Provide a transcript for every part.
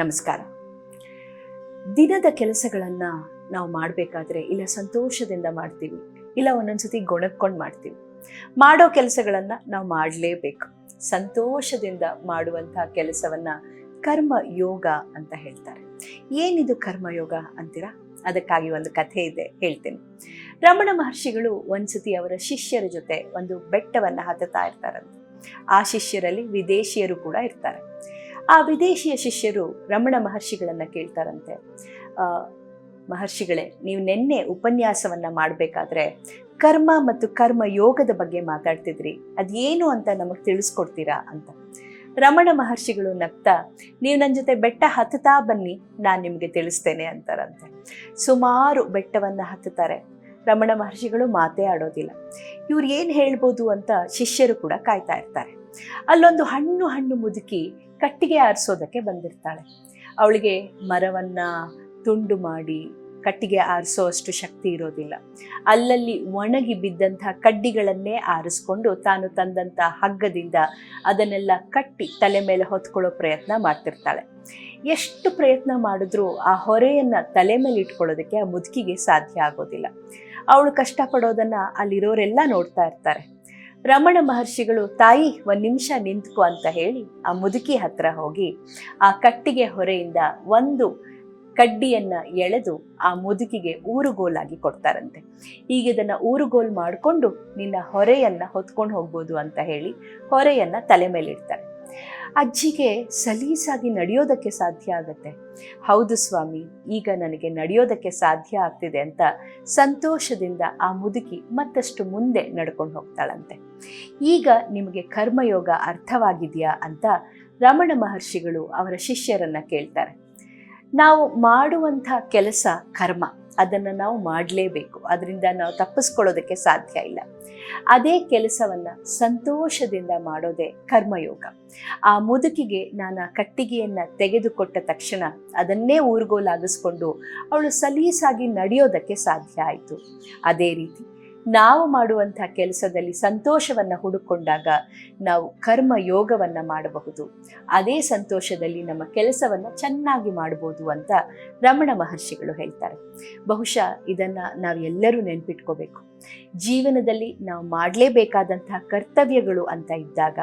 ನಮಸ್ಕಾರ. ದಿನದ ಕೆಲಸಗಳನ್ನು ನಾವು ಮಾಡಬೇಕಾದ್ರೆ ಇಲ್ಲ ಸಂತೋಷದಿಂದ ಮಾಡ್ತೀವಿ, ಇಲ್ಲ ಒಂದೊಂದ್ಸತಿ ಗೊಣಗ್ಕೊಂಡು ಮಾಡ್ತೀವಿ. ಮಾಡೋ ಕೆಲಸಗಳನ್ನು ನಾವು ಮಾಡಲೇಬೇಕು. ಸಂತೋಷದಿಂದ ಮಾಡುವಂತಹ ಕೆಲಸವನ್ನು ಕರ್ಮಯೋಗ ಅಂತ ಹೇಳ್ತಾರೆ. ಏನಿದು ಕರ್ಮಯೋಗ ಅಂತೀರಾ? ಅದಕ್ಕಾಗಿ ಒಂದು ಕಥೆ ಇದೆ, ಹೇಳ್ತೇನೆ. ರಮಣ ಮಹರ್ಷಿಗಳು ಒಂದ್ಸತಿ ಅವರ ಶಿಷ್ಯರ ಜೊತೆ ಒಂದು ಬೆಟ್ಟವನ್ನು ಹತ್ತುತ್ತಾ ಇರ್ತಾರಂತೆ. ಆ ಶಿಷ್ಯರಲ್ಲಿ ವಿದೇಶಿಯರು ಕೂಡ ಇರ್ತಾರೆ. ಆ ವಿದೇಶಿಯ ಶಿಷ್ಯರು ರಮಣ ಮಹರ್ಷಿಗಳನ್ನ ಕೇಳ್ತಾರಂತೆ, ಮಹರ್ಷಿಗಳೇ, ನೀವು ನಿನ್ನೆ ಉಪನ್ಯಾಸವನ್ನ ಮಾಡಬೇಕಾದ್ರೆ ಕರ್ಮ ಮತ್ತು ಕರ್ಮಯೋಗದ ಬಗ್ಗೆ ಮಾತಾಡ್ತಿದ್ರಿ, ಅದೇನು ಅಂತ ನಮಗೆ ತಿಳಿಸ್ಕೊಡ್ತೀರಾ ಅಂತ. ರಮಣ ಮಹರ್ಷಿಗಳು ನಗ್ತಾ, ನೀವು ನನ್ನ ಜೊತೆ ಬೆಟ್ಟ ಹತ್ತುತ್ತಾ ಬನ್ನಿ, ನಾನು ನಿಮಗೆ ತಿಳಿಸ್ತೇನೆ ಅಂತಾರಂತೆ. ಸುಮಾರು ಬೆಟ್ಟವನ್ನು ಹತ್ತುತ್ತಾರೆ. ರಮಣ ಮಹರ್ಷಿಗಳು ಮಾತೇ ಆಡೋದಿಲ್ಲ. ಇವ್ರು ಏನು ಹೇಳ್ಬೋದು ಅಂತ ಶಿಷ್ಯರು ಕೂಡ ಕಾಯ್ತಾ ಇರ್ತಾರೆ. ಅಲ್ಲೊಂದು ಹಣ್ಣು ಮುದುಕಿ ಕಟ್ಟಿಗೆ ಆರಿಸೋದಕ್ಕೆ ಬಂದಿರ್ತಾಳೆ. ಅವಳಿಗೆ ಮರವನ್ನ ತುಂಡು ಮಾಡಿ ಕಟ್ಟಿಗೆ ಆರಿಸೋ ಅಷ್ಟು ಶಕ್ತಿ ಇರೋದಿಲ್ಲ. ಅಲ್ಲಲ್ಲಿ ಒಣಗಿ ಬಿದ್ದಂತಹ ಕಡ್ಡಿಗಳನ್ನೇ ಆರಿಸ್ಕೊಂಡು ತಾನು ತಂದಂಥ ಹಗ್ಗದಿಂದ ಅದನ್ನೆಲ್ಲ ಕಟ್ಟಿ ತಲೆ ಮೇಲೆ ಹೊತ್ಕೊಳ್ಳೋ ಪ್ರಯತ್ನ ಮಾಡ್ತಿರ್ತಾಳೆ. ಎಷ್ಟು ಪ್ರಯತ್ನ ಮಾಡಿದ್ರೂ ಆ ಹೊರೆಯನ್ನ ತಲೆ ಮೇಲೆ ಇಟ್ಕೊಳ್ಳೋದಕ್ಕೆ ಆ ಮುದುಕಿಗೆ ಸಾಧ್ಯ ಆಗೋದಿಲ್ಲ. ಅವಳು ಕಷ್ಟಪಡೋದನ್ನ ಅಲ್ಲಿರೋರೆಲ್ಲ ನೋಡ್ತಾ ಇರ್ತಾರೆ. ರಮಣ ಮಹರ್ಷಿಗಳು, ತಾಯಿ ಒಂದು ನಿಮಿಷ ನಿಂತ್ಕೊ ಅಂತ ಹೇಳಿ ಆ ಮುದುಕಿ ಹತ್ರ ಹೋಗಿ ಆ ಕಟ್ಟಿಗೆ ಹೊರೆಯಿಂದ ಒಂದು ಕಡ್ಡಿಯನ್ನ ಎಳೆದು ಆ ಮುದುಕಿಗೆ ಊರುಗೋಲಾಗಿ ಕೊಡ್ತಾರಂತೆ. ಈಗ ಇದನ್ನ ಊರುಗೋಲ್ ಮಾಡಿಕೊಂಡು ನಿನ್ನ ಹೊರೆಯನ್ನ ಹೊತ್ಕೊಂಡು ಹೋಗ್ಬೋದು ಅಂತ ಹೇಳಿ ಹೊರೆಯನ್ನ ತಲೆ ಮೇಲೆ ಇಡ್ತಾರೆ. ಅಜ್ಜಿಗೆ ಸಲೀಸಾಗಿ ನಡೆಯೋದಕ್ಕೆ ಸಾಧ್ಯ ಆಗತ್ತೆ. ಹೌದು ಸ್ವಾಮಿ, ಈಗ ನನಗೆ ನಡೆಯೋದಕ್ಕೆ ಸಾಧ್ಯ ಆಗ್ತಿದೆ ಅಂತ ಸಂತೋಷದಿಂದ ಆ ಮುದುಕಿ ಮತ್ತಷ್ಟು ಮುಂದೆ ನಡ್ಕೊಂಡು ಹೋಗ್ತಾಳಂತೆ. ಈಗ ನಿಮಗೆ ಕರ್ಮಯೋಗ ಅರ್ಥವಾಗಿದೆಯಾ ಅಂತ ರಮಣ ಮಹರ್ಷಿಗಳು ಅವರ ಶಿಷ್ಯರನ್ನ ಕೇಳ್ತಾರೆ. ನಾವು ಮಾಡುವಂಥ ಕೆಲಸ ಕರ್ಮ, ಅದನ್ನು ನಾವು ಮಾಡಲೇಬೇಕು, ಅದರಿಂದ ನಾವು ತಪ್ಪಿಸ್ಕೊಳ್ಳೋದಕ್ಕೆ ಸಾಧ್ಯ ಇಲ್ಲ. ಅದೇ ಕೆಲಸವನ್ನ ಸಂತೋಷದಿಂದ ಮಾಡೋದೇ ಕರ್ಮಯೋಗ. ಆ ಮುದುಕಿಗೆ ನಾನು ಆ ಕಟ್ಟಿಗೆಯನ್ನ ತೆಗೆದುಕೊಟ್ಟ ತಕ್ಷಣ ಅದನ್ನೇ ಊರುಗೋಲಾಗಿಸ್ಕೊಂಡು ಅವಳು ಸಲೀಸಾಗಿ ನಡೆಯೋದಕ್ಕೆ ಸಾಧ್ಯ ಆಯಿತು. ಅದೇ ರೀತಿ ನಾವು ಮಾಡುವಂಥ ಕೆಲಸದಲ್ಲಿ ಸಂತೋಷವನ್ನು ಹುಡುಕೊಂಡಾಗ ನಾವು ಕರ್ಮಯೋಗವನ್ನ ಮಾಡಬಹುದು. ಅದೇ ಸಂತೋಷದಲ್ಲಿ ನಮ್ಮ ಕೆಲಸವನ್ನು ಚೆನ್ನಾಗಿ ಮಾಡ್ಬೋದು ಅಂತ ರಮಣ ಮಹರ್ಷಿಗಳು ಹೇಳ್ತಾರೆ. ಬಹುಶಃ ಇದನ್ನ ನಾವೆಲ್ಲರೂ ನೆನ್ಪಿಟ್ಕೋಬೇಕು. ಜೀವನದಲ್ಲಿ ನಾವು ಮಾಡಲೇಬೇಕಾದಂತಹ ಕರ್ತವ್ಯಗಳು ಅಂತ ಇದ್ದಾಗ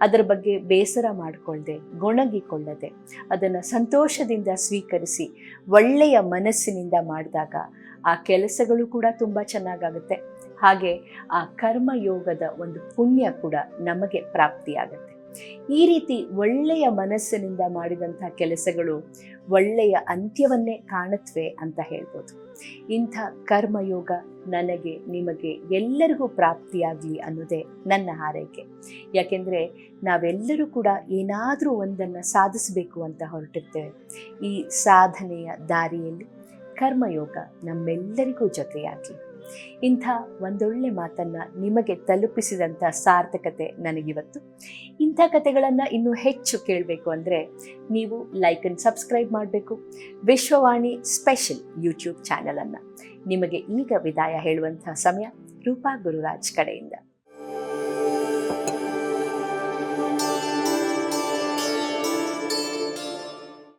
ಅದರ ಬಗ್ಗೆ ಬೇಸರ ಮಾಡಿಕೊಳ್ಳದೆ, ಗೊಣಗಿಕೊಳ್ಳದೆ, ಅದನ್ನು ಸಂತೋಷದಿಂದ ಸ್ವೀಕರಿಸಿ ಒಳ್ಳೆಯ ಮನಸ್ಸಿನಿಂದ ಮಾಡಿದಾಗ ಆ ಕೆಲಸಗಳು ಕೂಡ ತುಂಬ ಚೆನ್ನಾಗಾಗುತ್ತೆ. ಹಾಗೆ ಆ ಕರ್ಮಯೋಗದ ಒಂದು ಪುಣ್ಯ ಕೂಡ ನಮಗೆ ಪ್ರಾಪ್ತಿಯಾಗತ್ತೆ. ಈ ರೀತಿ ಒಳ್ಳೆಯ ಮನಸ್ಸಿನಿಂದ ಮಾಡಿದಂಥ ಕೆಲಸಗಳು ಒಳ್ಳೆಯ ಅಂತ್ಯವನ್ನೇ ಕಾಣುತ್ತವೆ ಅಂತ ಹೇಳ್ಬೋದು. ಇಂಥ ಕರ್ಮಯೋಗ ನನಗೆ, ನಿಮಗೆ, ಎಲ್ಲರಿಗೂ ಪ್ರಾಪ್ತಿಯಾಗಲಿ ಅನ್ನೋದೇ ನನ್ನ ಹಾರೈಕೆ. ಯಾಕೆಂದರೆ ನಾವೆಲ್ಲರೂ ಕೂಡ ಏನಾದರೂ ಒಂದನ್ನು ಸಾಧಿಸಬೇಕು ಅಂತ ಹೊರಟಿರ್ತೇವೆ. ಈ ಸಾಧನೆಯ ದಾರಿಯಲ್ಲಿ ಕರ್ಮಯೋಗ ನಮ್ಮೆಲ್ಲರಿಗೂ ಜೊತೆಯಾಗಲಿ. ಇಂಥ ಒಂದೊಳ್ಳೆ ಮಾತನ್ನು ನಿಮಗೆ ತಲುಪಿಸಿದಂಥ ಸಾರ್ಥಕತೆ ನನಗಿವತ್ತು. ಇಂಥ ಕಥೆಗಳನ್ನು ಇನ್ನೂ ಹೆಚ್ಚು ಕೇಳಬೇಕು ಅಂದರೆ ನೀವು ಲೈಕ್ ಆ್ಯಂಡ್ ಸಬ್ಸ್ಕ್ರೈಬ್ ಮಾಡಬೇಕು, ವಿಶ್ವವಾಣಿ ಸ್ಪೆಷಲ್ ಯೂಟ್ಯೂಬ್ ಚಾನಲನ್ನು. ನಿಮಗೆ ಈಗ ವಿದಾಯ ಹೇಳುವಂಥ ಸಮಯ ರೂಪಾ ಗುರುರಾಜ್ ಕಡೆಯಿಂದ.